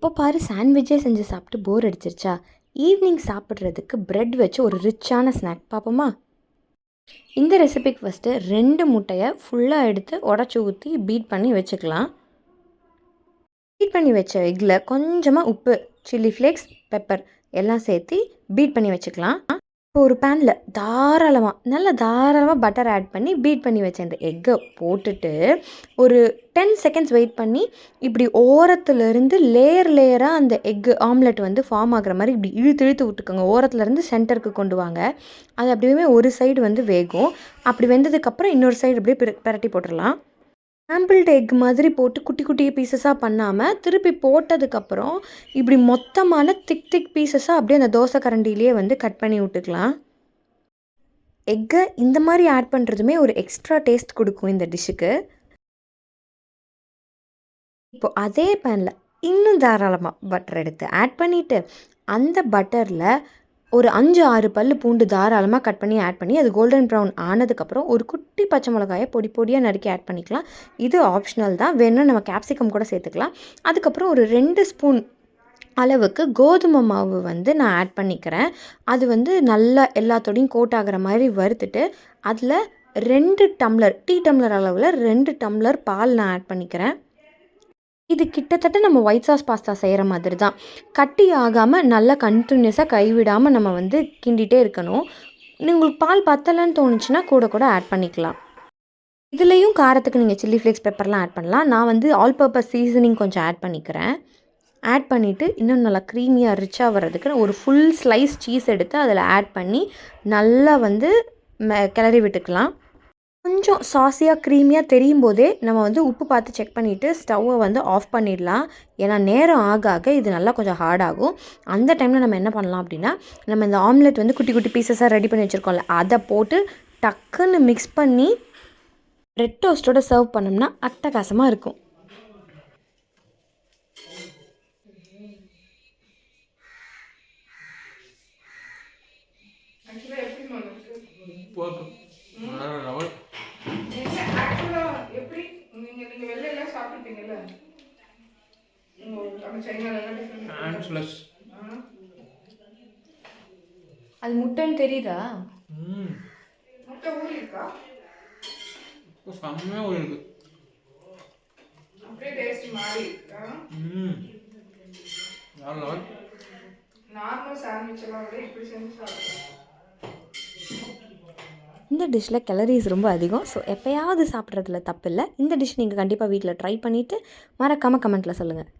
எப்போ பாரு சாண்ட்விச்சே செஞ்சு சாப்பிட்டு போர் அடிச்சிருச்சா? ஈவினிங் சாப்பிட்றதுக்கு பிரெட் வச்சு ஒரு ரிச்சான ஸ்நாக் பார்ப்போமா? இந்த ரெசிபிக்கு ஃபஸ்ட்டு 2 முட்டையை ஃபுல்லாக எடுத்து உடச்சி ஊற்றி பீட் பண்ணி வச்சுக்கலாம். பீட் பண்ணி வச்ச எக்கில் கொஞ்சமாக உப்பு, சில்லி ஃப்ளேக்ஸ், பெப்பர் எல்லாம் சேர்த்து பீட் பண்ணி வச்சுக்கலாம். இப்போ ஒரு பேனில் நல்லா தாராளமாக பட்டர் ஆட் பண்ணி பீட் பண்ணி வச்ச இந்த எக்கை போட்டுட்டு ஒரு 10 செகண்ட்ஸ் வெயிட் பண்ணி இப்படி ஓரத்துலேருந்து லேயராக அந்த எக்கு ஆம்லெட் வந்து ஃபார்ம் ஆகிற மாதிரி இப்படி இழுத்து விட்டுக்கோங்க. ஓரத்துலேருந்து சென்டருக்கு கொண்டு வாங்க. அது அப்படியே ஒரு சைடு வந்து வேகும். அப்படி வெந்ததுக்கப்புறம் இன்னொரு சைடு அப்படியே பிரட்டி போட்டுடலாம். சாம்பிள்டு எக் மாதிரி போட்டு குட்டி குட்டி பீசஸாக பண்ணாமல் திருப்பி போட்டதுக்கப்புறம் இப்படி மொத்தமான திக் பீசஸாக அப்படியே அந்த தோசை கரண்டிலேயே வந்து கட் பண்ணி விட்டுக்கலாம். எக்கை இந்த மாதிரி ஆட் பண்ணுறதுமே ஒரு எக்ஸ்ட்ரா டேஸ்ட் கொடுக்கும் இந்த டிஷ்ஷுக்கு. இப்போ அதே பேனில் இன்னும் தாராளமாக பட்டர் எடுத்து ஆட் பண்ணிவிட்டு அந்த பட்டரில் ஒரு 5-6 பல் பூண்டு தாராளமாக கட் பண்ணி ஆட் பண்ணி அது கோல்டன் ப்ரௌன் ஆனதுக்கப்புறம் ஒரு குட்டி பச்சை மிளகாயை பொடியாக நறுக்கி ஆட் பண்ணிக்கலாம். இது ஆப்ஷனல் தான், வேணும்னா நம்ம கேப்சிகம் கூட சேர்த்துக்கலாம். அதுக்கப்புறம் ஒரு 2 ஸ்பூன் அளவுக்கு கோதுமை மாவு வந்து நான் ஆட் பண்ணிக்கிறேன். அது வந்து நல்லா எல்லாத்தோடையும் கோட் ஆகிற மாதிரி வறுத்துட்டு அதில் 2 டம்ளர் டீ டம்ளர் அளவில் 2 டம்ளர் பால் நான் ஆட் பண்ணிக்கிறேன். இது கிட்டத்தட்ட நம்ம ஒயிட் சாஸ் பாஸ்தா செய்கிற மாதிரி தான். கட்டி ஆகாமல் நல்லா கண்டினியூஸாக கைவிடாமல் நம்ம வந்து கிண்டிகிட்டே இருக்கணும். உங்களுக்கு பால் பத்தலைன்னு தோணுச்சுன்னா கூட ஆட் பண்ணிக்கலாம். இதுலேயும் காரத்துக்கு நீங்கள் சில்லி ஃப்ளேக்ஸ், பெப்பர்லாம் ஆட் பண்ணலாம். நான் வந்து ஆல் பர்பஸ் சீசனிங் கொஞ்சம் ஆட் பண்ணிக்கிறேன். ஆட் பண்ணிவிட்டு இன்னும் நல்லா க்ரீமியாக ரிச்சாக வர்றதுக்கு ஒரு ஃபுல் ஸ்லைஸ் சீஸ் எடுத்து அதில் ஆட் பண்ணி நல்லா வந்து கிளறி விட்டுக்கலாம். கொஞ்சம் சாஸியாக க்ரீமியாக தெரியும் போதே நம்ம வந்து உப்பு பார்த்து செக் பண்ணிவிட்டு ஸ்டவ்வை வந்து ஆஃப் பண்ணிடலாம். ஏன்னா நேரம் ஆக இது நல்லா கொஞ்சம் ஹார்டாகும். அந்த டைமில் நம்ம என்ன பண்ணலாம் அப்படின்னா, நம்ம இந்த ஆம்லெட் வந்து குட்டி குட்டி பீசஸாக ரெடி பண்ணி வச்சுருக்கோம்ல, அதை போட்டு டக்குன்னு மிக்ஸ் பண்ணி பிரெட் டோஸ்ட்டோட சர்வ் பண்ணோம்னா அட்டகாசமாக இருக்கும். அது முட்டைன்னு தெரியுதா? முட்டை ஊறி இருக்கா? செம்மையா ஊறி இருக்கு. அப்படியே டேஸ்ட் மாறி இருக்கா? நார்மல் சாண்ட்விச் எல்லாம் விட இப்படி செஞ்சு சாப்பிடுறேன். இந்த டிஷ்ஷில் கேலரிஸ் ரொம்ப அதிகம். ஸோ எப்போயாவது சாப்பிட்றதுல தப்பு இல்லை. இந்த டிஷ் நீங்கள் கண்டிப்பாக வீட்டில் ட்ரை பண்ணிவிட்டு மறக்காமல் கமெண்ட்டில் சொல்லுங்கள்.